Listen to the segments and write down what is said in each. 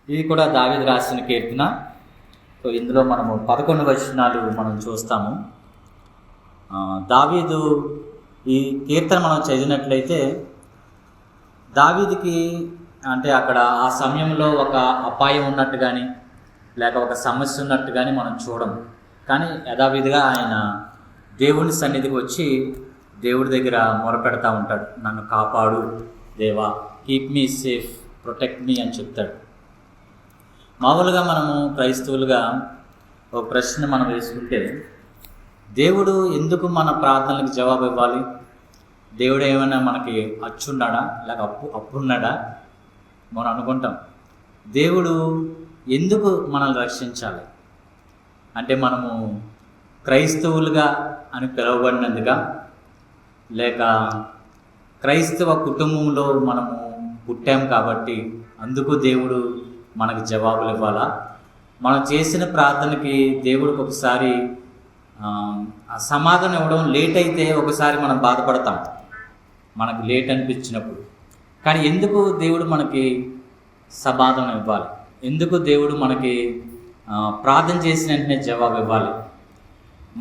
ఇది కూడా దావీదు రాసిన కీర్తన. సో ఇందులో మనము 11 వచనాలు మనం చూస్తాము. దావీదు ఈ కీర్తన మనం చదివినట్లయితే దావీదుకి అంటే అక్కడ ఆ సమయంలో ఒక అపాయం ఉన్నట్టు కానీ లేక ఒక సమస్య ఉన్నట్టు కానీ మనం చూడము. కానీ యథావిధిగా ఆయన దేవుని సన్నిధికి వచ్చి దేవుడి దగ్గర మొరపెడతా ఉంటాడు. నన్ను కాపాడు దేవా, keep me safe, protect me అని చెప్తాడు. మామూలుగా మనము క్రైస్తవులుగా ఒక ప్రశ్న మనం వేసుకుంటే, దేవుడు ఎందుకు మన ప్రార్థనలకు జవాబు ఇవ్వాలి? దేవుడు ఏమైనా మనకి అచ్చున్నాడా లేక అప్పున్నాడా మనం అనుకుంటాం. దేవుడు ఎందుకు మనల్ని రక్షించాలి అంటే మనము క్రైస్తవులుగా అని పిలువబడినందుగా, లేక క్రైస్తవ కుటుంబంలో మనము పుట్టాం కాబట్టి అందుకు దేవుడు మనకు జవాబులు ఇవ్వాలా? మనం చేసిన ప్రార్థనకి దేవుడికి ఒకసారి సమాధానం ఇవ్వడం లేట్ అయితే ఒకసారి మనం బాధపడతాం, మనకు లేట్ అనిపించినప్పుడు. కానీ ఎందుకు దేవుడు మనకి సమాధానం ఇవ్వాలి? ఎందుకు దేవుడు మనకి ప్రార్థన చేసిన వెంటనే జవాబు ఇవ్వాలి?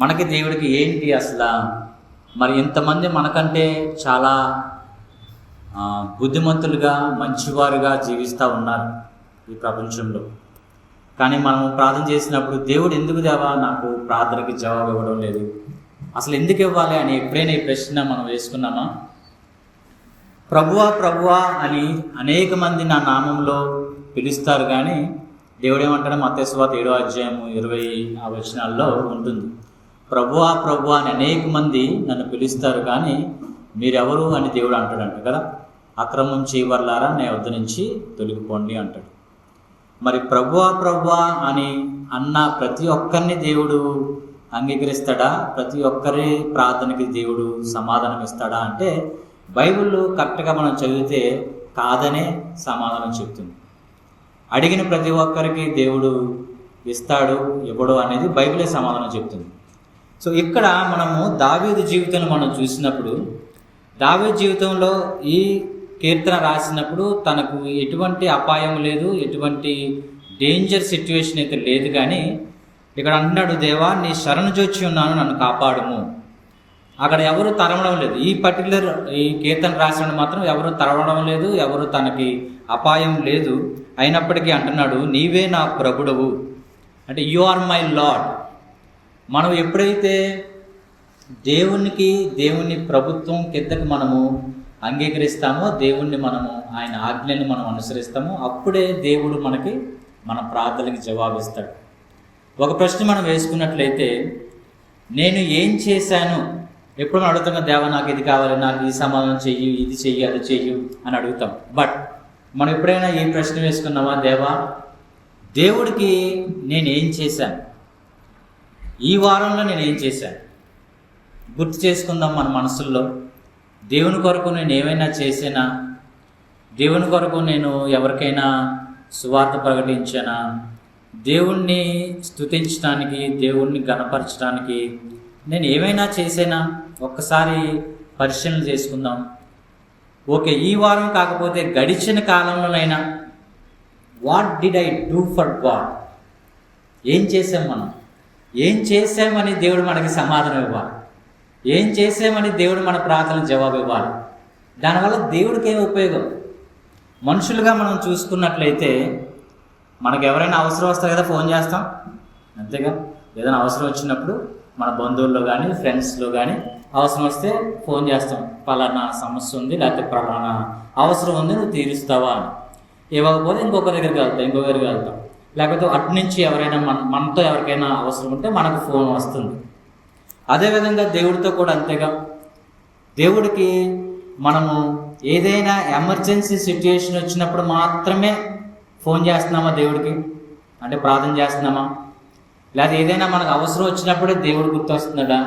మనకి దేవుడికి ఏంటి అసలు? మరి ఇంతమంది మనకంటే చాలా బుద్ధిమంతులుగా మంచివారుగా జీవిస్తూ ఉన్నారు ఈ ప్రపంచంలో. కానీ మనం ప్రార్థన చేసినప్పుడు దేవుడు ఎందుకు దేవా నాకు ప్రార్థనకి జవాబు ఇవ్వడం లేదు, అసలు ఎందుకు ఇవ్వాలి అని ఎప్పుడైనా ఈ ప్రశ్న మనం వేసుకున్నామా? ప్రభువా ప్రభువా అని అనేక మంది నా నామంలో పిలుస్తారు, కానీ దేవుడు ఏమంటాడు? మత్తయి సువార్త 7:20 వచనాల్లో ఉంటుంది. ప్రభువా ప్రభువా అని అనేక మంది నన్ను పిలుస్తారు, కానీ మీరెవరు అని దేవుడు అంటాడంట కదా. అక్రమం చేయవర్లారా నా వద్ద నుంచి తొలగిపోండి అంటాడు. మరి ప్రభువా ప్రభువా అని అన్న ప్రతి ఒక్కరిని దేవుడు అంగీకరిస్తాడా? ప్రతి ఒక్కరి ప్రార్థనకి దేవుడు సమాధానం ఇస్తాడా అంటే బైబిల్లో కరెక్ట్గా మనం చదివితే కాదనే సమాధానం చెప్తుంది. అడిగిన ప్రతి ఒక్కరికి దేవుడు ఇస్తాడు ఇవ్వడు అనేది బైబిలే సమాధానం చెప్తుంది. సో ఇక్కడ మనము దావీదు జీవితంలో మనం చూసినప్పుడు, దావీదు జీవితంలో ఈ కీర్తన రాసినప్పుడు తనకు ఎటువంటి అపాయం లేదు, ఎటువంటి డేంజర్ సిచ్యువేషన్ అయితే లేదు. కానీ ఇక్కడ అంటున్నాడు, దేవా నీ శరణు జొచ్చి ఉన్నాను, నన్ను కాపాడుము. అక్కడ ఎవరు తరవడం లేదు. ఈ పర్టికులర్ ఈ కీర్తన రాసిన మాత్రం ఎవరు తరవడం లేదు, ఎవరు తనకి అపాయం లేదు. అయినప్పటికీ అంటున్నాడు, నీవే నా ప్రభుడవు అంటే యు ఆర్ మై లార్డ్. మనం ఎప్పుడైతే దేవుని ప్రభుత్వం కిందకి మనము అంగీకరిస్తామో, దేవుణ్ణి మనము ఆయన ఆజ్ఞని మనం అనుసరిస్తామో, అప్పుడే దేవుడు మనకి మన ప్రార్థనకి జవాబిస్తాడు. ఒక ప్రశ్న మనం వేసుకున్నట్లయితే, నేను ఏం చేశాను? ఎప్పుడు మనం అడుగుతాం, దేవా నాకు ఇది కావాలి, నాకు ఈ సమాధానం చెయ్యి, ఇది చెయ్యి, అది చెయ్యి అని అడుగుతాం. బట్ మనం ఎప్పుడైనా ఈ ప్రశ్న వేసుకున్నామా? దేవా దేవుడికి నేను ఏం చేశాను, ఈ వారంలో నేను ఏం చేశాను? గుర్తు చేసుకుందాం మన మనసుల్లో. దేవుని కొరకు నేను ఏమైనా చేసానా? దేవుని కొరకు నేను ఎవరికైనా సువార్త ప్రకటించానా? దేవుణ్ణి స్తుతించడానికి, దేవుణ్ణి గణపరచడానికి నేను ఏమైనా చేసానా? ఒక్కసారి పరిశీలన చేసుకుందాం. ఓకే, ఈ వారం కాకపోతే గడిచిన కాలంలోనైనా what did I do for God? ఏం చేసాం మనం? ఏం చేసామని దేవుడు మనకి సమాధానం ఇవ్వాలి. ఏం చేసామని దేవుడు మన ప్రార్థనకు జవాబు ఇవ్వాలి. దానివల్ల దేవుడికి ఏం ఉపయోగం? మనుషులుగా మనం చూసుకున్నట్లయితే మనకు ఎవరైనా అవసరం వస్తే కదా ఫోన్ చేస్తాం, అంతేగా. ఏదైనా అవసరం వచ్చినప్పుడు మన బంధువుల్లో కానీ ఫ్రెండ్స్లో కానీ అవసరం వస్తే ఫోన్ చేస్తాం, పలానా సమస్య ఉంది, లేకపోతే పలానా అవసరం ఉంది, నువ్వు తీరుస్తావా అని. ఇవ్వకపోతే ఇంకొక దగ్గరికి వెళ్తాం. లేకపోతే అటు నుంచి ఎవరైనా మనతో ఎవరికైనా అవసరం ఉంటే మనకు ఫోన్ వస్తుంది. అదేవిధంగా దేవుడితో కూడా అంతేగా. దేవుడికి మనము ఏదైనా ఎమర్జెన్సీ సిచ్యుయేషన్ వచ్చినప్పుడు మాత్రమే ఫోన్ చేస్తున్నామా దేవుడికి? అంటే ప్రార్థన చేస్తున్నామా? లేదా ఏదైనా మనకు అవసరం వచ్చినప్పుడే దేవుడు గుర్తొస్తున్నాడా?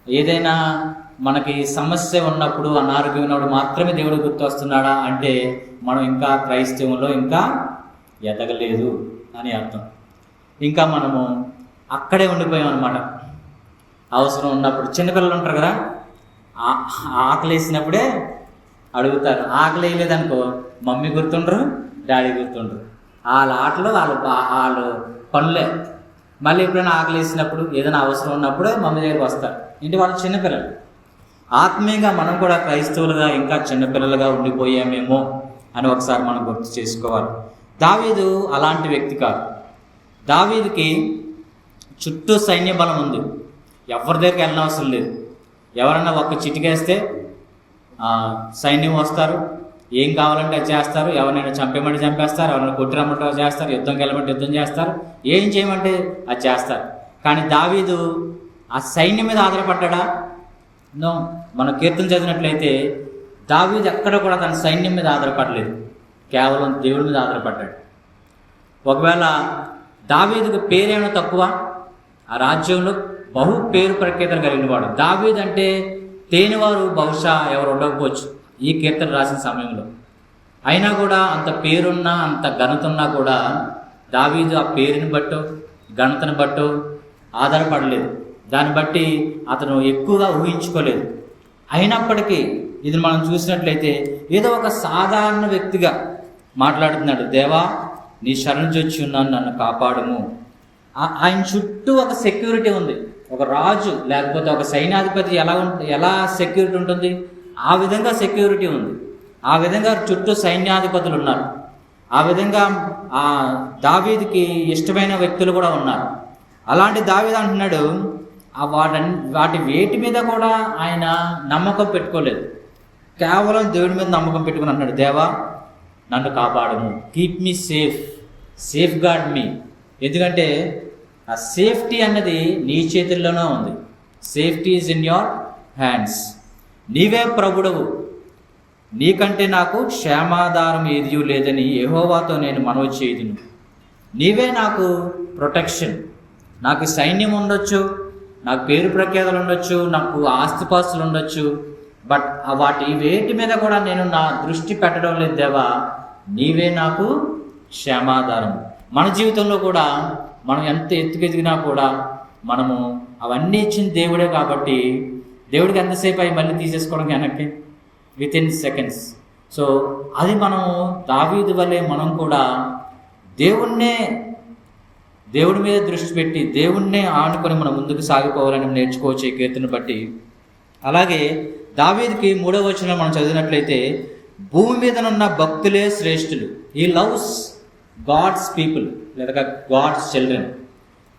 ఏదైనా మనకి సమస్య ఉన్నప్పుడు, అనారోగ్యం ఉన్నప్పుడు మాత్రమే దేవుడు గుర్తొస్తున్నాడా? అంటే మనం ఇంకా క్రైస్తవంలో ఇంకా ఎదగలేదు అని అర్థం. ఇంకా మనము అక్కడే ఉండిపోయాం అన్నమాట. అవసరం ఉన్నప్పుడు చిన్నపిల్లలు ఉంటారు కదా, ఆకలి వేసినప్పుడే అడుగుతారు. ఆకలి వేయలేదనుకో మమ్మీ గుర్తుండ్రు, డాడీ గుర్తుండ్రు. వాళ్ళ ఆటలు వాళ్ళు పనులే. మళ్ళీ ఎప్పుడైనా ఆకలి వేసినప్పుడు ఏదైనా అవసరం ఉన్నప్పుడు మమ్మీ దగ్గరికి వస్తారు. ఇంటి వాళ్ళు చిన్నపిల్లలు. ఆత్మీయంగా మనం కూడా క్రైస్తవులుగా ఇంకా చిన్నపిల్లలుగా ఉండిపోయామేమో అని ఒకసారి మనం గుర్తు చేసుకోవాలి. దావీదు అలాంటి వ్యక్తి కాదు. దావీదుకి చుట్టూ సైన్య బలం ఉంది. ఎవరి దగ్గరికి వెళ్ళిన అవసరం లేదు. ఎవరన్నా ఒక్క చిటికేస్తే సైన్యం వస్తారు, ఏం కావాలంటే అది చేస్తారు. ఎవరినైనా చంపేమంటే చంపేస్తారు, ఎవరైనా కొట్టిరమ్మంటే చేస్తారు, యుద్ధంకి వెళ్ళమంటే యుద్ధం చేస్తారు, ఏం చేయమంటే అది చేస్తారు. కానీ దావీదు ఆ సైన్యం మీద ఆధారపడ్డా? నో. మనం కీర్తన చదివినట్లయితే దావీదు ఎక్కడ కూడా తన సైన్యం మీద ఆధారపడలేదు, కేవలం దేవుడి మీద ఆధారపడ్డాడు. ఒకవేళ దావీదుకు పేరేమైనా తక్కువ? ఆ రాజ్యంలో బహు పేరు ప్రఖ్యాతలు కలిగిన వాడు. దావీదు అంటే తేనివారు బహుశా ఎవరు ఉండకపోవచ్చు ఈ కీర్తన రాసిన సమయంలో. అయినా కూడా అంత పేరున్నా అంత ఘనత ఉన్నా కూడా దావీదు ఆ పేరుని బట్టో ఘనతను బట్టో ఆధారపడలేదు. దాన్ని బట్టి అతను ఎక్కువగా ఊహించుకోలేదు. అయినప్పటికీ ఇది మనం చూసినట్లయితే ఏదో ఒక సాధారణ వ్యక్తిగా మాట్లాడుతున్నాడు. దేవా, నీ శరణు చొచ్చి ఉన్నాను, నన్ను కాపాడుము. ఆయన చుట్టూ ఒక సెక్యూరిటీ ఉంది. ఒక రాజు లేకపోతే ఒక సైన్యాధిపతి ఎలా సెక్యూరిటీ ఉంటుంది, ఆ విధంగా సెక్యూరిటీ ఉంది. ఆ విధంగా చుట్టూ సైన్యాధిపతులు ఉన్నారు. ఆ విధంగా ఆ దావీదుకి ఇష్టమైన వ్యక్తులు కూడా ఉన్నారు. అలాంటి దావీదు అంటున్నాడు, వాటి వేటి మీద కూడా ఆయన నమ్మకం పెట్టుకోలేదు, కేవలం దేవుడి మీద నమ్మకం పెట్టుకుని అంటున్నాడు, దేవా నన్ను కాపాడము, కీప్ మీ సేఫ్ గార్డ్ మీ. ఎందుకంటే ఆ సేఫ్టీ అన్నది నీ చేతుల్లోనే ఉంది. Safety is in your hands. నీవే ప్రభుడవు, నీకంటే నాకు క్షేమాధారం ఏది లేదని యెహోవాతో నేను మనవి చేయుదును. నీవే నాకు ప్రొటెక్షన్. నాకు సైన్యం ఉండొచ్చు, నాకు పేరు ప్రఖ్యాతలు ఉండొచ్చు, నాకు ఆస్తిపాస్తులు ఉండొచ్చు, బట్ వాటి వేటి మీద కూడా నేను నా దృష్టి పెట్టడం లేదు దేవా, నీవే నాకు క్షేమాధారం. మన జీవితంలో కూడా మనం ఎంత ఎత్తుకెదిగినా కూడా మనము అవన్నీ ఇచ్చిన దేవుడే కాబట్టి దేవుడికి ఎంతసేపు అవి మళ్ళీ తీసేసుకోవడం వెనక్కి వితిన్ సెకండ్స్. సో అది మనం దావీదు వల్లే మనం కూడా దేవుడి మీద దృష్టి పెట్టి దేవుణ్ణే ఆనుకొని మనం ముందుకు సాగిపోవాలని నేర్చుకోవచ్చు ఈ కీర్తన బట్టి. అలాగే దావీదుకి 3వ వచనంలో మనం చదివినట్లయితే భూమి మీదనున్న భక్తులే శ్రేష్ఠులు. ఈ లవ్స్ గాడ్స్ పీపుల్ లేదా గాడ్స్ చిల్డ్రన్.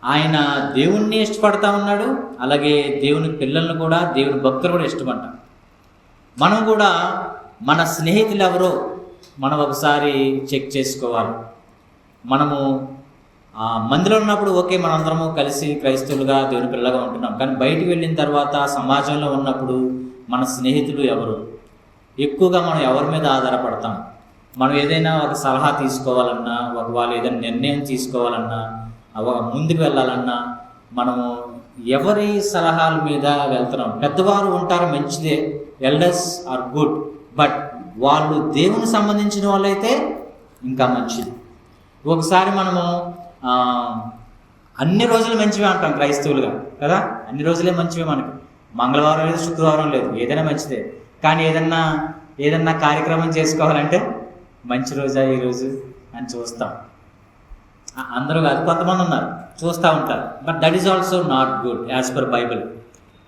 ఆయన దేవుణ్ణి ఇష్టపడతా ఉన్నాడు, అలాగే దేవుని పిల్లలను కూడా, దేవుని భక్తులు కూడా ఇష్టపడ్డాం. మనం కూడా మన స్నేహితులు ఎవరో మనం ఒకసారి చెక్ చేసుకోవాలి. మనము మందిలో ఉన్నప్పుడు ఓకే, మనందరము కలిసి క్రైస్తవులుగా దేవుని పిల్లగా ఉంటున్నాం, కానీ బయటికి వెళ్ళిన తర్వాత సమాజంలో ఉన్నప్పుడు మన స్నేహితులు ఎవరు? ఎక్కువగా మనం ఎవరి మీద ఆధారపడతాం? మనం ఏదైనా ఒక సలహా తీసుకోవాలన్నా, వాళ్ళు ఏదైనా నిర్ణయం తీసుకోవాలన్నా, ముందుకు వెళ్ళాలన్నా మనము ఎవరి సలహాల మీద వెళ్తున్నాం? పెద్దవారు ఉంటారు, మంచిదే, ఎల్డర్స్ ఆర్ గుడ్, బట్ వాళ్ళు దేవుని సంబంధించిన వాళ్ళైతే ఇంకా మంచిది. ఒకసారి మనము అన్ని రోజులు మంచివే అంటాం క్రైస్తవులుగా కదా, అన్ని రోజులే మంచివే. మనకి మంగళవారం లేదు, శుక్రవారం లేదు, ఏదైనా మంచిదే. కానీ ఏదన్నా కార్యక్రమం చేసుకోవాలంటే మంచి రోజా ఈరోజు అని చూస్తాం. అందరూ కాదు, కొంతమంది ఉన్నారు చూస్తూ ఉంటారు, but that is also not good as per Bible.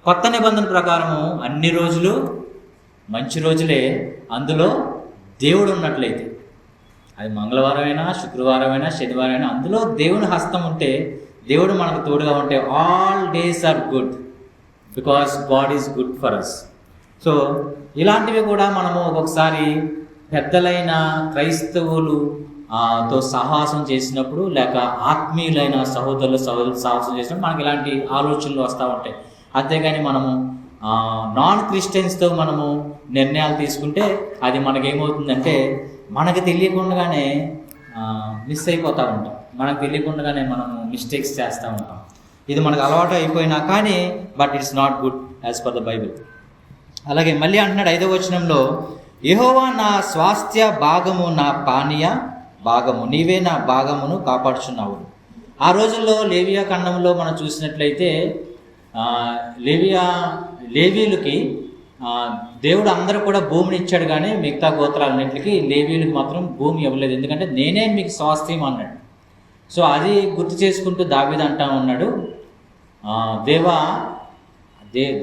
కొత్త నిబంధన ప్రకారము అన్ని రోజులు మంచి రోజులే, అందులో దేవుడు ఉన్నట్లయితే. అది మంగళవారం అయినా, శుక్రవారం అయినా, శనివారం అయినా, అందులో దేవుని హస్తం ఉంటే, దేవుడు మనకు తోడుగా ఉంటే all days are good because God is good for us. So ఇలాంటివి కూడా మనము ఒక్కొక్కసారి పెద్దలైన క్రైస్తవులు తో సహవాసం చేసినప్పుడు, లేక ఆత్మీయులైన సహోదరులు సహవాసం చేసినప్పుడు మనకి ఇలాంటి ఆలోచనలు వస్తూ ఉంటాయి. అంతేగాని మనము నాన్ క్రిస్టియన్స్తో మనము నిర్ణయాలు తీసుకుంటే అది మనకేమవుతుందంటే మనకు తెలియకుండానే మిస్ అయిపోతూ ఉంటాం, మనకు తెలియకుండానే మనము మిస్టేక్స్ చేస్తూ ఉంటాం. ఇది మనకు అలవాటు అయిపోయినా కానీ but it's not good as per the Bible. అలాగే మళ్ళీ అంటున్నాడు 5వ వచనంలో, యెహోవా నా స్వాస్థ్య భాగము, నా పానీయ భాగము, నీవే నా భాగమును కాపాడుచున్నావు. ఆ రోజుల్లో లేవియా ఖండంలో మనం చూసినట్లయితే లేవీయులకి దేవుడు అందరూ కూడా భూమిని ఇచ్చాడు, కానీ మిగతా గోత్రాలన్నింటికి లేవీయులకు మాత్రం భూమి ఇవ్వలేదు, ఎందుకంటే నేనే మీకు స్వాస్థ్యం అన్నాడు. సో అది గుర్తు చేసుకుంటూ దావీదు అంటా ఉన్నాడు, దేవా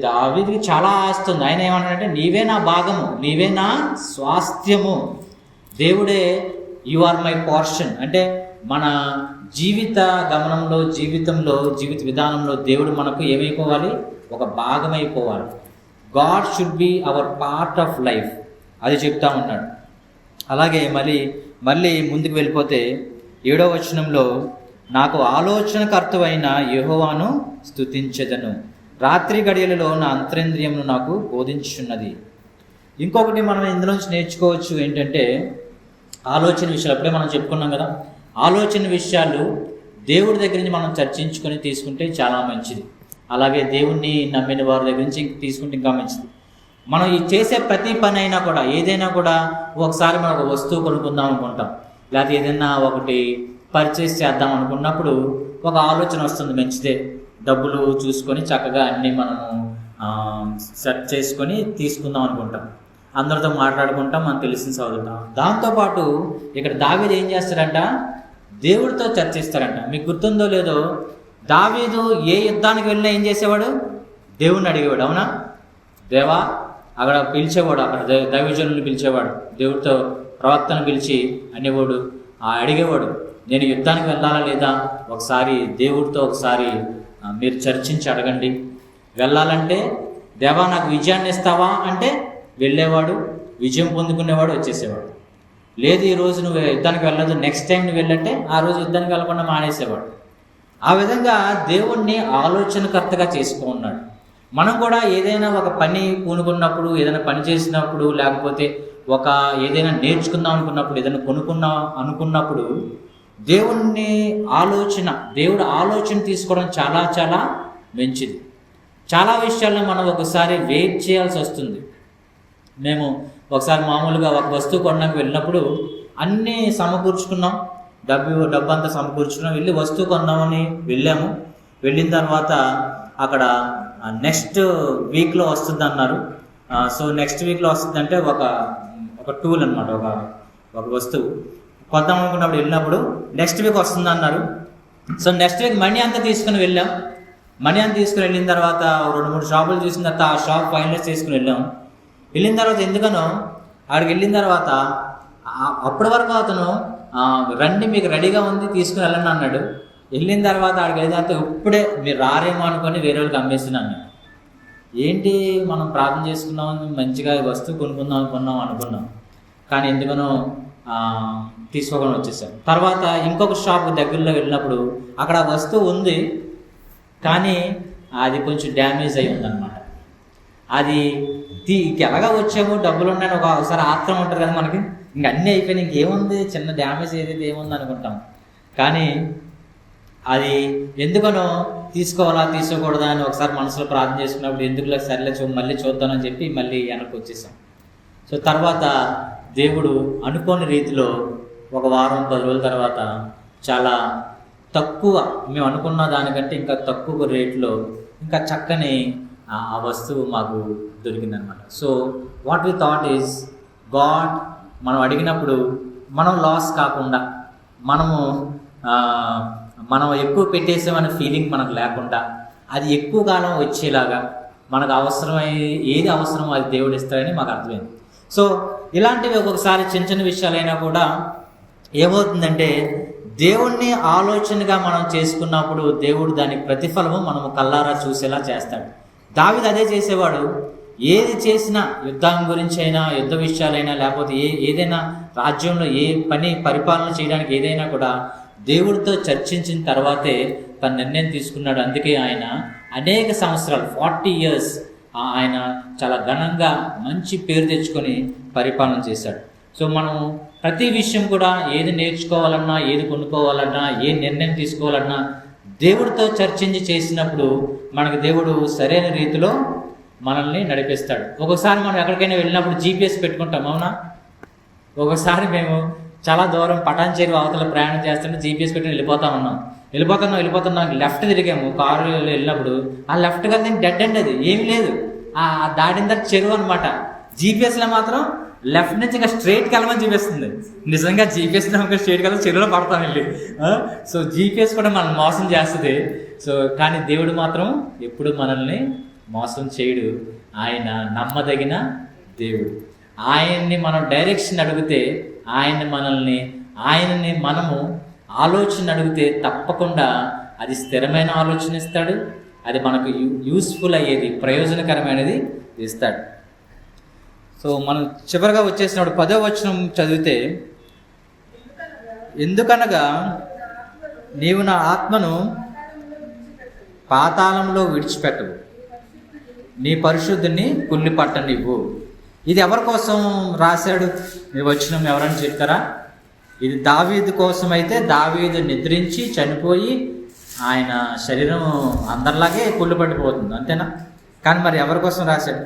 దావీదుకి చాలా ఆస్తి ఉంది. ఆయన ఏమన్నాడంటే నీవే నా భాగము, నీవే నా స్వాస్థ్యము, దేవుడే యు ఆర్ మై పోర్షన్. అంటే మన జీవిత గమనంలో, జీవిత విధానంలో దేవుడు మనకు ఏమైపోవాలి, ఒక భాగమైపోవాలి. God should be our part of life, అది చెప్తా ఉన్నాడు. అలాగే మళ్ళీ ముందుకు వెళ్ళిపోతే 7వ వచనంలో, నాకు ఆలోచనకర్తవైన యెహోవాను స్తుతించెదను, రాత్రి గడియలలో నా అంతరింద్రియమును నాకు బోధించున్నది. ఇంకొకటి మనం ఇందులోంచి నేర్చుకోవచ్చు ఏంటంటే ఆలోచన విషయాలు. అప్పుడే మనం చెప్పుకున్నాం కదా, ఆలోచన విషయాలు దేవుడి దగ్గర నుంచి మనం చర్చించుకొని తీసుకుంటే చాలా మంచిది. అలాగే దేవుణ్ణి నమ్మిన వారి దగ్గర నుంచి తీసుకుంటే ఇంకా మంచిది. మనం ఈ చేసే ప్రతి పని అయినా కూడా, ఏదైనా కూడా ఒకసారి మనం ఒక వస్తువు కొనుక్కుందాం అనుకుంటాం, లేకపోతే ఏదైనా ఒకటి పర్చేస్ చేద్దాం అనుకున్నప్పుడు ఒక ఆలోచన వస్తుంది, మంచిదే, డబ్బులు చూసుకొని చక్కగా అన్నీ మనము సెట్ చేసుకొని తీసుకుందాం అనుకుంటాం, అందరితో మాట్లాడుకుంటాం, మనకు తెలిసిన చదువుతాం. దాంతోపాటు ఇక్కడ దావీదు ఏం చేస్తాడంట, దేవుడితో చర్చిస్తాడంట. మీకు గుర్తుందో లేదో, దావీదు ఏ యుద్ధానికి వెళ్ళినా ఏం చేసేవాడు, దేవుణ్ణి అడిగేవాడు. అవునా? దేవా అక్కడ పిలిచేవాడు, అక్కడ దైవజనుల్ని పిలిచేవాడు, దేవుడితో ప్రవక్తను పిలిచి అనేవాడు, అడిగేవాడు, నేను యుద్ధానికి వెళ్ళాలా లేదా, ఒకసారి దేవుడితో ఒకసారి మీరు చర్చించి అడగండి. వెళ్ళాలంటే దేవా నాకు విజయాన్ని ఇస్తావా అంటే వెళ్ళేవాడు, విజయం పొందుకునేవాడు, వచ్చేసేవాడు. లేదు ఈరోజు నువ్వు యుద్ధానికి వెళ్ళదు, నెక్స్ట్ టైం నువ్వు వెళ్ళంటే ఆ రోజు యుద్ధానికి వెళ్ళకుండా మానేసేవాడు. ఆ విధంగా దేవుణ్ణి ఆలోచనకర్తగా చేసుకున్నాడు. మనం కూడా ఏదైనా ఒక పని పూనుకున్నప్పుడు, ఏదైనా పని చేసినప్పుడు, లేకపోతే ఏదైనా నేర్చుకుందాం అనుకున్నప్పుడు, ఏదైనా అనుకున్నప్పుడు దేవుడు ఆలోచన తీసుకోవడం చాలా చాలా మంచిది. చాలా విషయాల్లో మనం ఒకసారి వెయిట్ చేయాల్సి వస్తుంది. మేము ఒకసారి మామూలుగా ఒక వస్తువు కొనడానికి వెళ్ళినప్పుడు అన్నీ సమకూర్చుకున్నాం, డబ్బు అంతా సమకూర్చుకున్నాం, వెళ్ళి వస్తువు కొన్నామని వెళ్ళాము. వెళ్ళిన తర్వాత అక్కడ నెక్స్ట్ వీక్లో వస్తుంది అన్నారు. సో నెక్స్ట్ వీక్లో వస్తుందంటే ఒక టూల్ అనమాట, ఒక వస్తువు కొద్దాం అనుకున్నప్పుడు వెళ్ళినప్పుడు నెక్స్ట్ వీక్ వస్తుంది అన్నారు. సో నెక్స్ట్ వీక్ మనీ అంతా తీసుకుని వెళ్ళాం. మనీ అంతా తీసుకుని వెళ్ళిన తర్వాత 2-3 షాపులు చూసిన తర్వాత ఆ షాప్ ఫైనలైజ్ చేసుకుని వెళ్ళాం. వెళ్ళిన తర్వాత ఎందుకనో అక్కడికి వెళ్ళిన తర్వాత అప్పటి వరకు అతను రండి మీకు రెడీగా ఉంది తీసుకుని వెళ్ళండి అన్నాడు. వెళ్ళిన తర్వాత అక్కడికి వెళ్ళిన తర్వాత ఇప్పుడే మీరు రారేమో అనుకొని వేరే వాళ్ళకి అమ్మేస్తున్నాను. ఏంటి మనం ప్రార్థన చేసుకున్నాం, మంచిగా వస్తువు కొనుక్కుందాం అనుకున్నాం, కానీ ఎందుకనో తీసుకోకుండా వచ్చేసాం. తర్వాత ఇంకొక షాప్ దగ్గరలో వెళ్ళినప్పుడు అక్కడ వస్తువు ఉంది, కానీ అది కొంచెం డ్యామేజ్ అయి ఉందన్నమాట. అది ఎలాగా వచ్చాము, డబ్బులు ఉన్నాయని ఒకసారి ఆత్రం ఉంటుంది కదా మనకి, ఇంక అన్నీ అయిపోయినాయి, ఇంకేముంది, చిన్న డ్యామేజ్ ఏదైతే ఏముంది అనుకుంటాం. కానీ అది ఎందుకనో తీసుకోకూడదా అని ఒకసారి మనసులో ప్రార్థన చేసుకున్నప్పుడు ఎందుకులే సర్లే మళ్ళీ చూద్దామని చెప్పి మళ్ళీ వెనక్కి వచ్చేసాం. సో తర్వాత దేవుడు అనుకోని రీతిలో 1 వారం 10 రోజుల తర్వాత చాలా తక్కువ, మేము అనుకున్న దానికంటే ఇంకా తక్కువ రేట్లో ఇంకా చక్కని ఆ వస్తువు మాకు దొరికిందనమాట. So what we thought is God, మనం అడిగినప్పుడు మనం లాస్ కాకుండా, మనం ఎక్కువ పెట్టేసామనే ఫీలింగ్ మనకు లేకుండా, అది ఎక్కువ కాలం వచ్చేలాగా మనకు ఏది అవసరమో అది దేవుడు ఇస్తాడని మాకు అర్థమైంది. సో ఇలాంటివి ఒక్కొక్కసారి చిన్న చిన్న విషయాలైనా కూడా ఏమవుతుందంటే దేవుణ్ణి ఆలోచనగా మనం చేసుకున్నప్పుడు దేవుడు దాని ప్రతిఫలము మనము కల్లారా చూసేలా చేస్తాడు. దావీదు అదే చేసేవాడు. ఏది చేసినా, యుద్ధం గురించి అయినా, యుద్ధ విషయాలైనా, లేకపోతే ఏదైనా రాజ్యంలో ఏ పని పరిపాలన చేయడానికి ఏదైనా కూడా దేవుడితో చర్చించిన తర్వాతే తన నిర్ణయం తీసుకున్నాడు. అందుకే ఆయన అనేక సంవత్సరాలు 40 years ఆయన చాలా ఘనంగా మంచి పేరు తెచ్చుకొని పరిపాలన చేశాడు. సో మనం ప్రతి విషయం కూడా ఏది నేర్చుకోవాలన్నా, ఏది కొనుక్కోవాలన్నా, ఏ నిర్ణయం తీసుకోవాలన్నా దేవుడితో చర్చించి చేసినప్పుడు మనకు దేవుడు సరైన రీతిలో మనల్ని నడిపిస్తాడు. ఒక్కొక్కసారి మనం ఎక్కడికైనా వెళ్ళినప్పుడు GPS పెట్టుకుంటాం, అవునా? ఒకసారి మేము చాలా దూరం పటాన్చేరు అవతల ప్రయాణం చేస్తుంటే GPS పెట్టుకుని వెళ్ళిపోతున్నాం లెఫ్ట్ తిరిగాము కారు వెళ్ళినప్పుడు. ఆ లెఫ్ట్ కదా డెడ్ అండ్ అది ఏమీ లేదు. దాటిన తర్వాత చెరువు అనమాట. జీపీఎస్లో మాత్రం లెఫ్ట్ నుంచి ఇంకా స్ట్రైట్కి వెళ్ళమని చూపిస్తుంది. నిజంగా జీపీఎస్లో ఇంకా స్ట్రైట్కి వెళ్ళి చెరువులో పడతాం వెళ్ళి. సో జీపీఎస్ కూడా మనం మోసం చేస్తుంది. సో కానీ దేవుడు మాత్రం ఎప్పుడు మనల్ని మోసం చేయడు. ఆయన నమ్మదగిన దేవుడు. ఆయన్ని మనం డైరెక్షన్ అడిగితే, ఆయనని మనము ఆలోచన అడిగితే తప్పకుండా అది స్థిరమైన ఆలోచన ఇస్తాడు. అది మనకు యూస్ఫుల్ అయ్యేది, ప్రయోజనకరమైనది ఇస్తాడు. సో మనం చివరిగా వచ్చేసినప్పుడు 10వ వచనం చదివితే, ఎందుకనగా నీవు నా ఆత్మను పాతాళంలో విడిచిపెట్టవు, నీ పరిశుద్ధిని కుళ్ళి పట్టనివ్వు. ఇది ఎవరి కోసం రాశాడు ఈ వచనం ఎవరని చెప్తారా? ఇది దావీదు కోసం. అయితే దావీదు నిద్రించి చనిపోయి ఆయన శరీరం అందరిలాగే కుళ్ళు పడిపోతుంది, అంతేనా? కానీ మరి ఎవరి కోసం రాశాడు?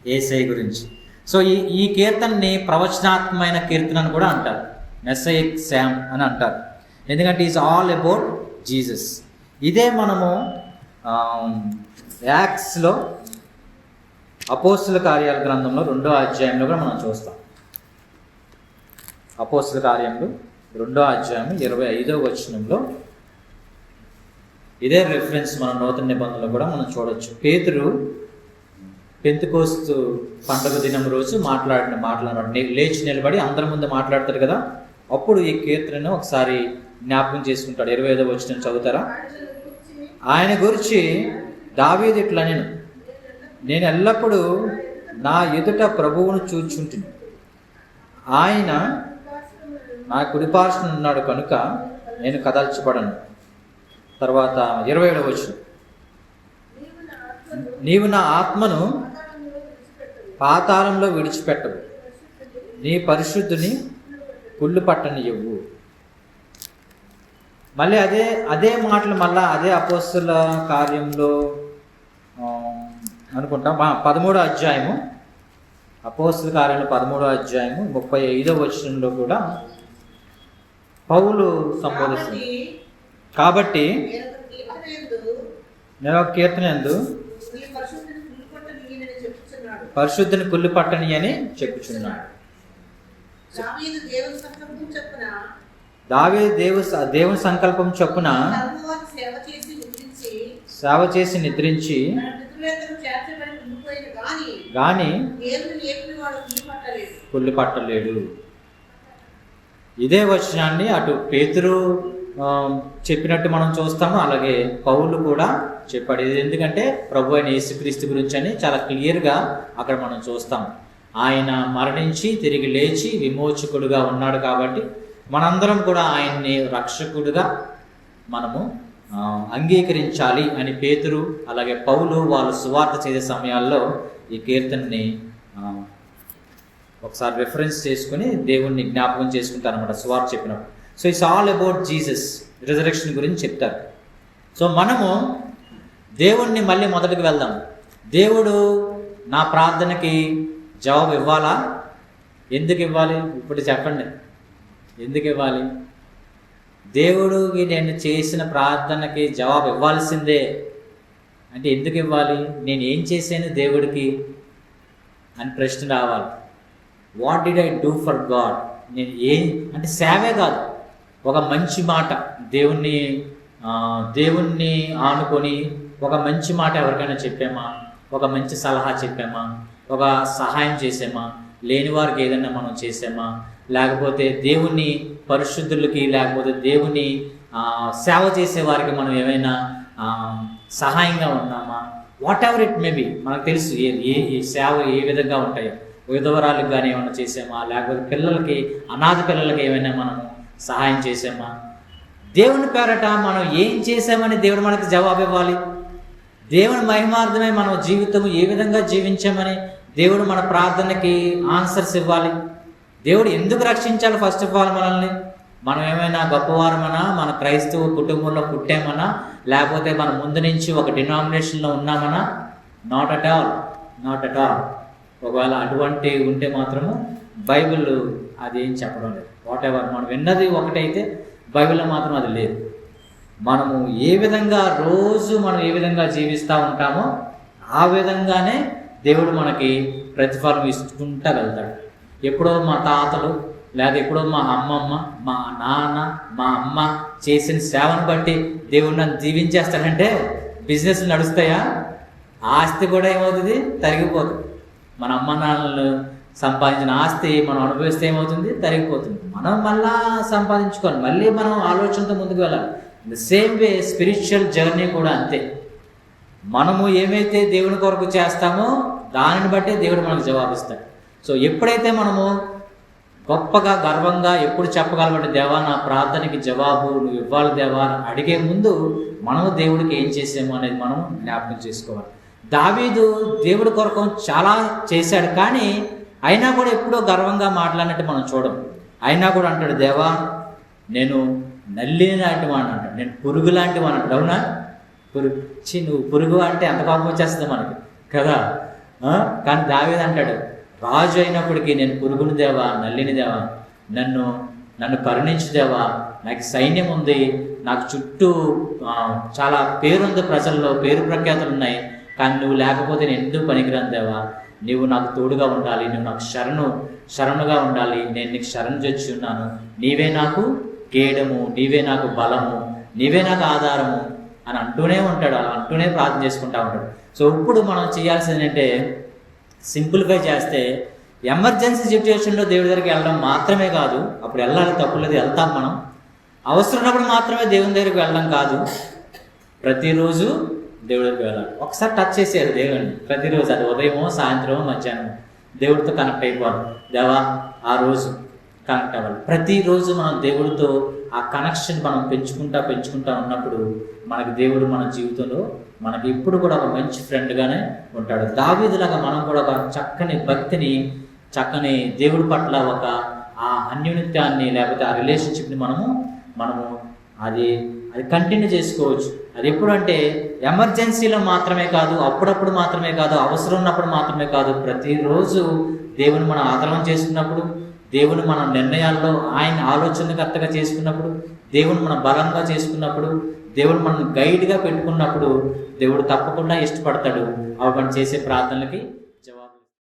యేసయ్య గురించి. సో ఈ కీర్తనని ప్రవచనాత్మకమైన కీర్తన అని కూడా అంటారు, మెస్సయిక్ శామ్ అని అంటారు. ఎందుకంటే ఈజ్ ఆల్ అబౌట్ జీసస్. ఇదే మనము యాక్ట్స్లో అపోస్తుల కార్యాల గ్రంథంలో 2వ అధ్యాయంలో కూడా మనం చూస్తాం. అపోస్తుల కార్యములు 2వ అధ్యాయం 25వ వచనంలో ఇదే రెఫరెన్స్ మన నూతన నిబంధనలో కూడా మనం చూడొచ్చు. పేతురు పెంతెకోస్తు పండుగ దినం రోజు మాట్లాడినాడు, లేచి నిలబడి అందరి ముందు మాట్లాడతాడు కదా. అప్పుడు ఈ కీర్తనను ఒకసారి జ్ఞాపకం చేసుకుంటాడు. 25వ వచనం చదువుతారా? ఆయన గురించి దావీదు ఇట్లా, నేను ఎల్లప్పుడూ నా ఎదుట ప్రభువును చూచుంటుని, ఆయన నా కుడిపార్శ్వన ఉన్నాడు కనుక నేను కదల్చబడను. తర్వాత 27వ వచనం, నీవు నా ఆత్మను పాతాళంలో విడిచిపెట్టవు, నీ పరిశుద్ధిని కుళ్ళు పట్టనివ్వు. మళ్ళీ అదే మాటలు మళ్ళీ అదే అపోస్తుల కార్యంలో అనుకుంటాం 13వ అధ్యాయము, అపోస్తుల కార్యంలో 13వ అధ్యాయము 35వ వచనంలో కూడా పౌలు సంబోధిస్తుంది. కాబట్టి నేను ఒక కీర్తన యందు పరిశుద్ధిని కుళ్ళు పట్టని అని చెప్పుచున్నాడు. దావీదు దేవుని సంకల్పం చొప్పున సేవ చేసి నిద్రించి గాని కుళ్ళు పట్టలేడు. ఇదే వచనాన్ని అటు పేతురు చెప్పినట్టు మనం చూస్తాము, అలాగే పౌలు కూడా చెప్పాడు. ఇది ఎందుకంటే ప్రభు అయిన యేసుక్రీస్తు గురించి అని చాలా క్లియర్గా అక్కడ మనం చూస్తాం. ఆయన మరణించి తిరిగి లేచి విమోచకుడుగా ఉన్నాడు కాబట్టి మనందరం కూడా ఆయన్ని రక్షకుడుగా మనము అంగీకరించాలి అని పేతురు అలాగే పౌలు వాళ్ళు సువార్త చేసే సమయాల్లో ఈ కీర్తనని ఒకసారి రెఫరెన్స్ చేసుకుని దేవుణ్ణి జ్ఞాపకం చేసుకుంటారు అన్నమాట సువార్త చెప్పినప్పుడు. So it's all about Jesus, resurrection గురించి చెప్తారు. సో మనము దేవుణ్ణి మళ్ళీ మొదటికి వెళ్దాం. దేవుడు నా ప్రార్థనకి జవాబు ఇవ్వాలా? ఎందుకు ఇవ్వాలి? ఇప్పుడు చెప్పండి, ఎందుకు ఇవ్వాలి? దేవుడికి నేను చేసిన ప్రార్థనకి జవాబు ఇవ్వాల్సిందే అంటే ఎందుకు ఇవ్వాలి? నేను ఏం చేశాను దేవుడికి అని ప్రశ్న రావాలి. What did I do for God? నేను అంటే సేవే కాదు, ఒక మంచి మాట దేవుణ్ణి ఆనుకొని ఒక మంచి మాట ఎవరికైనా చెప్పామా, ఒక మంచి సలహా చెప్పామా, ఒక సహాయం చేసామా, లేని వారికి ఏదైనా మనం చేసామా, లేకపోతే దేవుని పరిశుద్ధులకి లేకపోతే దేవుని సేవ చేసే వారికి మనం ఏమైనా సహాయంగా ఉన్నామా? What ever it may be, మనకు తెలుసు ఏ సేవ ఏ విధంగా ఉంటాయో. విధవరాలకు కానీ ఏమైనా చేసామా, లేకపోతే పిల్లలకి అనాథ పిల్లలకి ఏమైనా మనము సహాయం చేసామా? దేవుని పేరట మనం ఏం చేసామని దేవుడు మనకి జవాబు ఇవ్వాలి. దేవుని మహిమార్థమే మన జీవితం ఏ విధంగా జీవించామని దేవుడు మన ప్రార్థనకి ఆన్సర్స్ ఇవ్వాలి. దేవుడు ఎందుకు రక్షించాలి? ఫస్ట్ ఆఫ్ ఆల్ మనల్ని మనం ఏమైనా గొప్పవారమనా, మన క్రైస్తవ కుటుంబంలో పుట్టామనా, లేకపోతే మన ముందు నుంచి ఒక డినామినేషన్లో ఉన్నామనా? Not at all. ఒకవేళ అటువంటి ఉంటే మాత్రము బైబిల్ అది ఏం చెప్పడం లేదు. వాట్ ఎవర్ మనం విన్నది ఒకటైతే బైబిల్లో మాత్రం అది లేదు. మనము ఏ విధంగా రోజు మనం ఏ విధంగా జీవిస్తూ ఉంటామో ఆ విధంగానే దేవుడు మనకి ప్రతిఫలం ఇస్తుంటా వెళ్తాడు. ఎప్పుడో మా తాతలు లేదా ఎప్పుడో మా అమ్మమ్మ, మా నాన్న, మా అమ్మ చేసిన సేవను బట్టి దేవుడు నన్ను దీవించేస్తాడంటే బిజినెస్ నడుస్తాయా? ఆస్తి కూడా ఏమవుతుంది? తరిగిపోతుంది. మన అమ్మ నాన్నలు సంపాదించిన ఆస్తి మనం అనుభవిస్తే ఏమవుతుంది? తరిగిపోతుంది. మనం మళ్ళా సంపాదించుకోవాలి, మళ్ళీ మనం ఆలోచనతో ముందుకు వెళ్ళాలి. The same way spiritual journey కూడా అంతే. మనము ఏమైతే దేవుని కొరకు చేస్తామో దానిని బట్టే దేవుడు మనకు జవాబిస్తాడు. సో ఎప్పుడైతే మనము గొప్పగా గర్వంగా ఎప్పుడు చెప్పగలమంటే దేవా నా ప్రార్థనకి జవాబు నువ్వు ఇవ్వాలి దేవా అని అడిగే ముందు మనము దేవుడికి ఏం చేసాము అనేది మనం జ్ఞాపకం చేసుకోవాలి. దావీదు దేవుడి కొరకు చాలా చేశాడు, కానీ అయినా కూడా ఎప్పుడో గర్వంగా మాట్లాడినట్టు మనం చూడం. అయినా కూడా అంటాడు, దేవా నేను నల్లి లాంటి వాడిని అంటాడు, నేను పురుగు లాంటి వాడిని అంటాడు. అవునా? నువ్వు పురుగు అంటే ఎంత కోపం వచ్చేస్తుంది మనకి కదా. కానీ దావీదు అంటాడు, రాజు అయినప్పటికీ నేను పురుగుని దేవా, నల్లిని దేవా, నన్ను కరుణించు దేవా, నాకు సైన్యం ఉంది, నాకు చుట్టూ చాలా పేరుంది, ప్రజల్లో పేరు ప్రఖ్యాతులు ఉన్నాయి, కానీ నువ్వు లేకపోతే నేను ఎందుకు పనికిరాను దేవా, నువ్వు నాకు తోడుగా ఉండాలి, నువ్వు నాకు శరణుగా ఉండాలి, నేను నీకు శరణు చొచ్చి ఉన్నాను, నీవే నాకు కేడము, నీవే నాకు బలము, నీవే నాకు ఆధారము అని అంటూనే ఉంటాడు. అలా అంటూనే ప్రార్థన చేసుకుంటూ ఉంటాడు. సో ఇప్పుడు మనం చేయాల్సింది ఏంటంటే సింప్లిఫై చేస్తే ఎమర్జెన్సీ సిచ్యువేషన్లో దేవుడి దగ్గరికి వెళ్ళడం మాత్రమే కాదు, అప్పుడు వెళ్ళాలి, తప్పులేదు, వెళ్తాం. మనం అవసరం ఉన్నప్పుడు మాత్రమే దేవుని దగ్గరికి వెళ్ళడం కాదు, ప్రతిరోజు దేవుడి దగ్గరికి వెళ్ళాలి. ఒకసారి టచ్ చేసేయాలి దేవుడిని ప్రతిరోజు, అది ఉదయమో సాయంత్రమో మధ్యాహ్నమో దేవుడితో కనెక్ట్ అయిపోవాలి. దేవా ఆ రోజు కనెక్ట్ అవ్వాలి. ప్రతిరోజు మనం దేవుడితో ఆ కనెక్షన్ మనం పెంచుకుంటా ఉన్నప్పుడు మనకి దేవుడు మన జీవితంలో మనకి ఇప్పుడు కూడా ఒక మంచి ఫ్రెండ్గానే ఉంటాడు. దావీదులాగా మనం కూడా ఒక చక్కని భక్తిని, చక్కని దేవుడి పట్ల ఒక ఆ అన్యోన్యత్యాన్ని లేకపోతే ఆ రిలేషన్షిప్ని మనము అది కంటిన్యూ చేసుకోవచ్చు. అది ఎప్పుడు అంటే ఎమర్జెన్సీలో మాత్రమే కాదు, అప్పుడప్పుడు మాత్రమే కాదు, అవసరం ఉన్నప్పుడు మాత్రమే కాదు, ప్రతిరోజు దేవుని మనం ఆదరణ చేసుకున్నప్పుడు, దేవుని మన నిర్ణయాల్లో ఆయన ఆలోచనకర్తగా చేసుకున్నప్పుడు, దేవుని మనం బలంగా చేసుకున్నప్పుడు, దేవుడు మనం గైడ్గా పెట్టుకున్నప్పుడు దేవుడు తప్పకుండా ఇష్టపడతాడు అవి మనం చేసే ప్రార్థనలకి.